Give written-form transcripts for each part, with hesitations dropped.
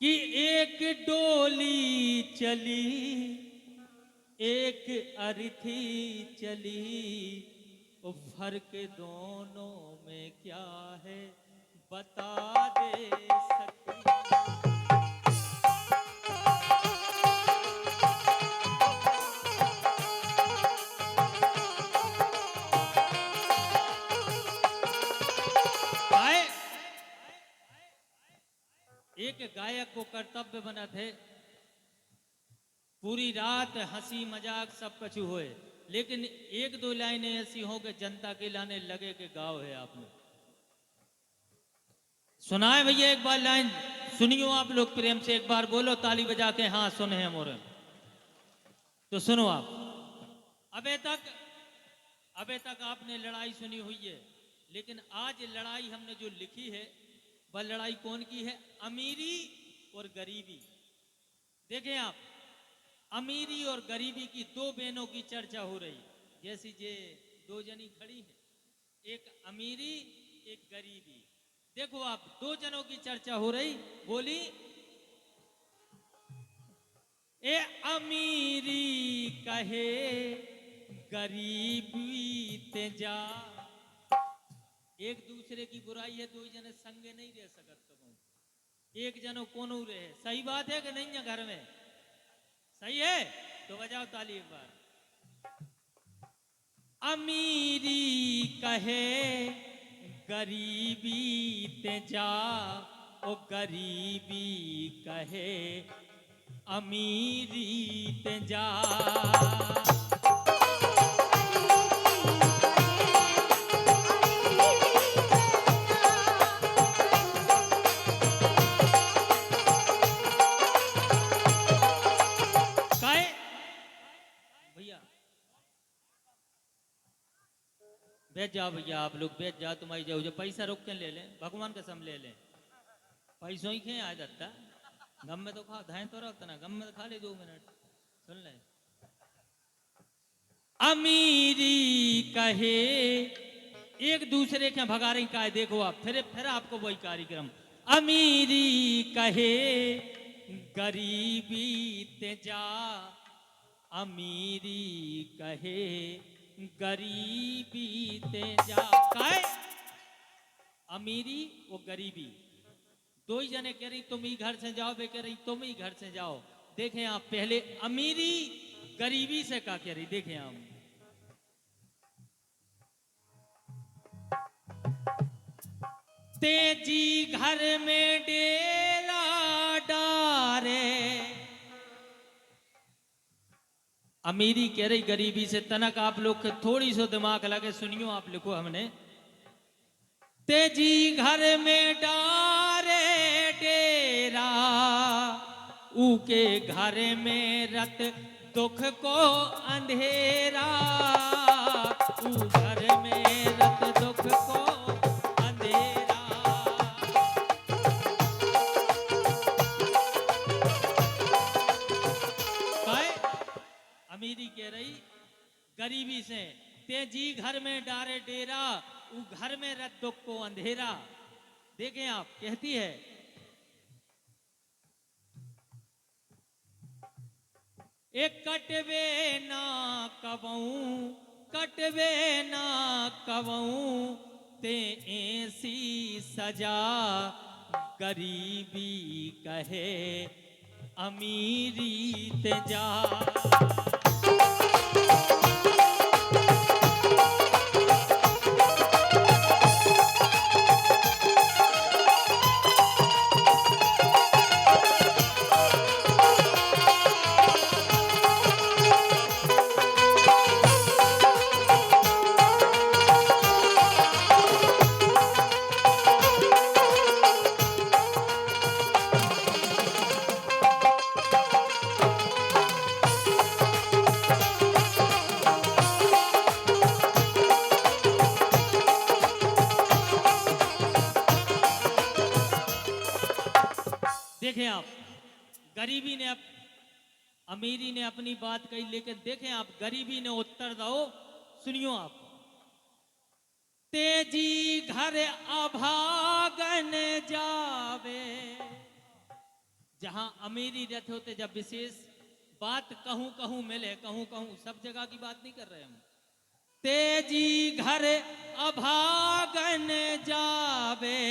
कि एक डोली चली, एक अर्थी चली, वो फर्क दोनों में क्या है बता दे सकी। गाय एक गायक को कर्तव्य बना थे पूरी रात हंसी मजाक सब कुछ होए, लेकिन एक दो लाइनें ऐसी हो कि जनता के लाने लगे कि गाओ है आपने। सुनाए भैया एक बार लाइन सुनियो आप लोग प्रेम से, एक बार बोलो ताली बजा के, हाँ सुने हैं मोरे। तो सुनो आप, अबे तक अबे तक आपने लड़ाई सुनी हुई है, लेकिन आज लड़ाई हमने जो लिखी है वह लड़ाई कौन की है? अमीरी और गरीबी। देखें आप, अमीरी और गरीबी की दो बहनों की चर्चा हो रही, जैसी जे दो जनी खड़ी है, एक अमीरी एक गरीबी। देखो आप, दो जनों की चर्चा हो रही, बोली ए अमीरी कहे गरीबी ते जा। एक दूसरे की बुराई है, दो जने संगे नहीं रह सकत कबो, एक जनो कोनो रहे। सही बात है कि नहीं है? घर में सही है तो बजाओ ताली एक बार। अमीरी कहे गरीबी ते जा, ओ गरीबी कहे अमीरी ते जा। भैया बैठ जाओ, भैया आप लोग बैठ जाओ, तुम्हारी जाओ, जो पैसा रोक के ले लें, भगवान कसम ले लें, पैसों ही खे आ जाता गम में तो खा धाए तो रखता ना, गम में तो खा ले 2 मिनट सुन ले। अमीरी कहे, एक दूसरे के भगा रही का है, देखो आप, फिर आपको वही कार्यक्रम। अमीरी कहे गरीबी ते जा, अमीरी कहे गरीबी ते जा। काय अमीरी वो गरीबी, दो ही जने कह रही तुम ही घर से जाओ, वे कह रही तुम ही घर से जाओ। देखें आप, पहले अमीरी गरीबी से क्या कह रही, देखें आप। तेजी घर में डेरा डारे, अमीरी कह रही गरीबी से। तनक आप लोग थोड़ी सी दिमाग लगे, सुनियो आप लिखो हमने। तेजी घर में डारे डेरा, ऊके घर में रत दुख को अंधेरा, ऊ घर में रत दुख को अंधेरा। अमीरी कह रही गरीबी से, तेजी घर में डारे डेरा, ऊ घर में रत दुख को अंधेरा। देखें आप, कहती है एक कटवे ना कबऊ, कटवे ना कबऊ, ते ऐसी सजा, गरीबी कहे अमीरी ते जा। देखें आप, गरीबी ने अमीरी ने अपनी बात कही, लेकिन देखें आप, गरीबी ने उत्तर दो, सुनियो आप। तेजी घर अभागन जावे, जहां अमीरी रहते होते, जब विशेष बात कहूं कहूं मिले, कहूं कहूं सब जगह की बात नहीं कर रहे हम। तेजी घर अभागन जावे,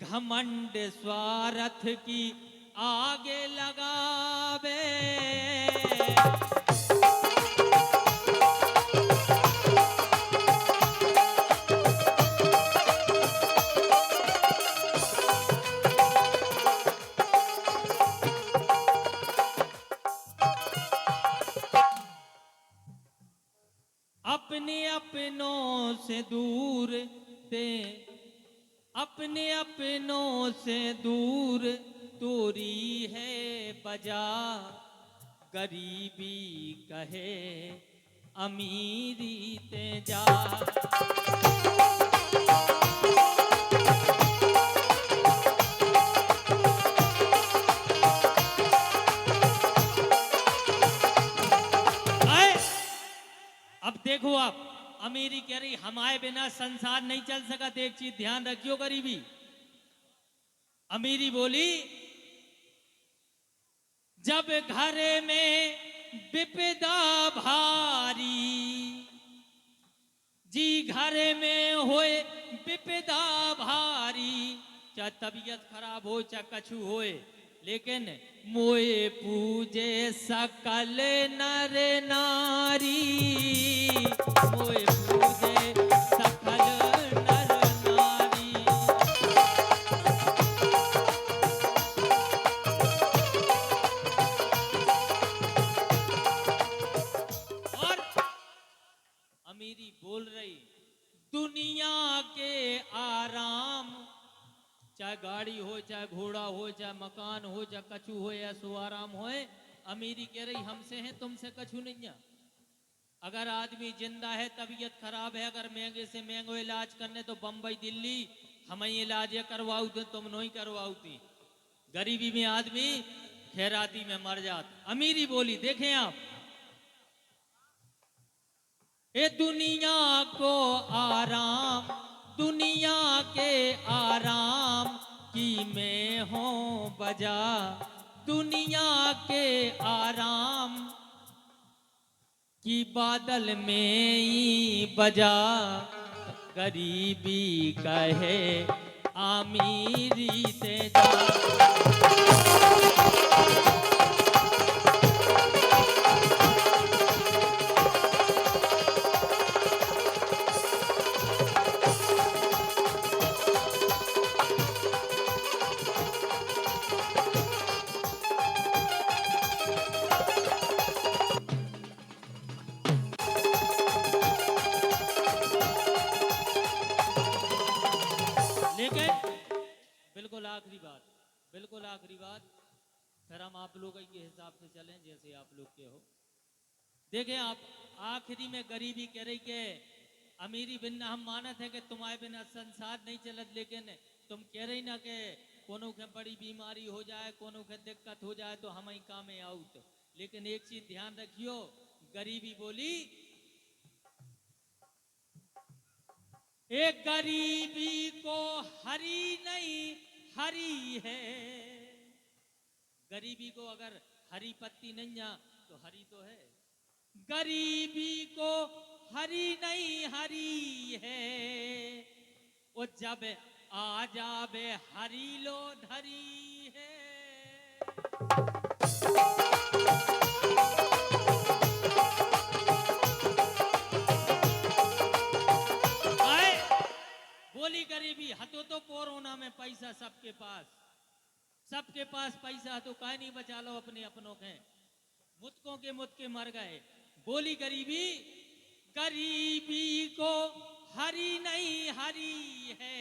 घमंड स्वार्थ की आगे लगावे। अपने अपनों से दूर दे, अपने अपनों से दूर तोरी है बजा, गरीबी कहे अमीरी ते जा। अब देखो आप, अमीरी कह रही हमारे बिना संसार नहीं चल सका। तो एक चीज ध्यान रखियो, गरीबी। अमीरी बोली जब घर में विपदा भारी, जी घर में होए विपदा भारी, चाहे तबीयत खराब हो चाहे कछु होए, लेकिन मोए पूजे सकल नर नारी, मोए पूजे सकल नर नारी। और अमीरी बोल रही दुनिया के आराम, चाहे गाड़ी हो चाहे घोड़ा हो चाहे मकान हो चाहे कछु हो या सो आराम हो, अमीरी कह रही हमसे है तुमसे कछु नहीं है। अगर आदमी जिंदा है, तबीयत खराब है, अगर महंगे से महंगो इलाज करने तो बंबई दिल्ली हम ही इलाज करवाऊ तो तुम नहीं करवाऊ थी। गरीबी में आदमी खैराती में मर जात। अमीरी बोली देखें आप, ए दुनिया को आराम, दुनिया के आराम की मैं हूं बजा, दुनिया के आराम की बादल में ही बजा, गरीबी कहे अमीरी ते जा। बिल्कुल आखिरी बात, फिर हम आप लोग के हिसाब से चलें जैसे आप लोग के हो। देखें आप, आखिरी में गरीबी कह रही के अमीरी बिना हम मानत है कि तुम्हारे बिना संसार नहीं चलत, लेकिन तुम कह रही ना कि कोनो के बड़ी बीमारी हो जाए, कोनो के दिक्कत हो जाए तो हम ही काम में आउट। लेकिन एक चीज ध्यान रखियो, गरीबी बोली एक गरीबी को हरी नहीं हरी है। गरीबी को अगर हरी पत्ती नहीं है तो हरी तो है। गरीबी को हरी नहीं हरी है, वो जब आ जावे हरी लो धरी है। बोली गरीबी हतो तो कोरोना में पैसा सबके पास पैसा तो काहे नहीं बचा लो अपने अपनों के, मुतकों के मुत के मर गए। बोली गरीबी, गरीबी को हरी नहीं हरी है,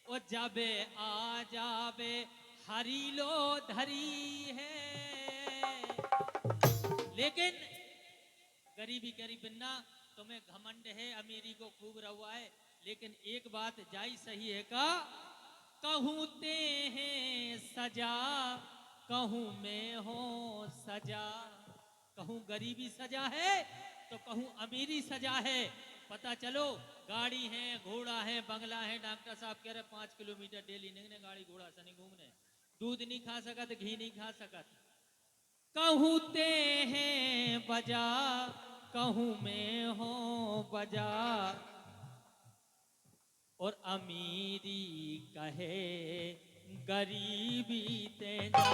वो जब आ जावे हरी लो धरी है। लेकिन गरीबी गरीब बिन्ना तुम्हें घमंड है, अमीरी को खूब रहुआ है, लेकिन एक बात जाई सही है का, कहूँ ते हैं सजा, कहूँ मैं हो सजा। कहूँ गरीबी सजा है तो कहूँ अमीरी सजा है। पता चलो गाड़ी है, घोड़ा है, बंगला है, डॉक्टर साहब कह रहे 5 किलोमीटर डेली निकले गाड़ी घोड़ा से नहीं घूमने, दूध नहीं खा सकत, घी नहीं खा सकत। कहूँ ते हैं बजा, कहूँ में हो बजा, और अमीरी कहे गरीबी ते जा।